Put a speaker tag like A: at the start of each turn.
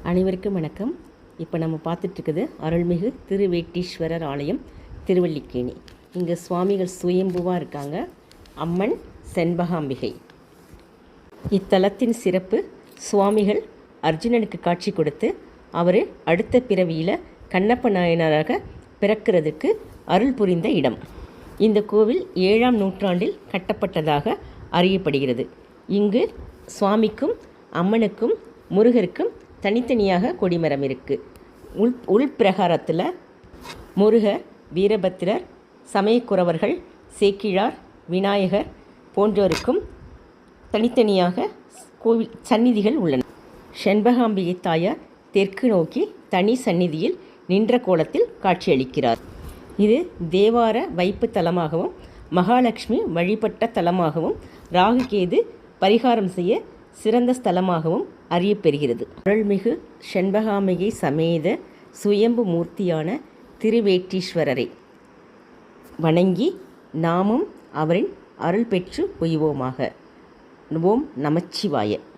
A: அனைவருக்கும் வணக்கம். இப்போ நம்ம பார்த்துட்ருக்குது அருள்மிகு திருவேட்டீஸ்வரர் ஆலயம், திருவல்லிக்கேணி. இங்கே சுவாமிகள் சுயம்புவாக இருக்காங்க. அம்மன் செண்பகாம்பிகை. இத்தலத்தின் சிறப்பு, சுவாமிகள் அர்ஜுனனுக்கு காட்சி கொடுத்து அவர் அடுத்த பிறவியில் கண்ணப்ப நாயனராக பிறக்கிறதுக்கு அருள் புரிந்த இடம். இந்த கோவில் 7ஆம் நூற்றாண்டில் கட்டப்பட்டதாக அறியப்படுகிறது. இங்கு சுவாமிக்கும் அம்மனுக்கும் முருகருக்கும் தனித்தனியாக கொடிமரம் இருக்குது. உள்பிரகாரத்தில் முருகர், வீரபத்திரர், சமயக்குறவர்கள், சேக்கிழார், விநாயகர் போன்றோருக்கும் தனித்தனியாக கோவில் சந்நிதிகள் உள்ளன. செண்பகாம்பிகை தாயார் தெற்கு நோக்கி தனி சந்நிதியில் நின்ற கோலத்தில் காட்சியளிக்கிறார். இது தேவார வைப்பு தலமாகவும், மகாலட்சுமி வழிபட்ட தலமாகவும், ராகுகேது பரிகாரம் செய்ய சிறந்த ஸ்தலமாகவும் அறியப்பெறுகிறது. அருள்மிகு செண்பகாம்பிகை சமேத சுயம்பு மூர்த்தியான திருவேட்டீஸ்வரரை வணங்கி நாமும் அவரின் அருள் பெற்று உய்வோமாக. ஓம் நமச்சிவாய.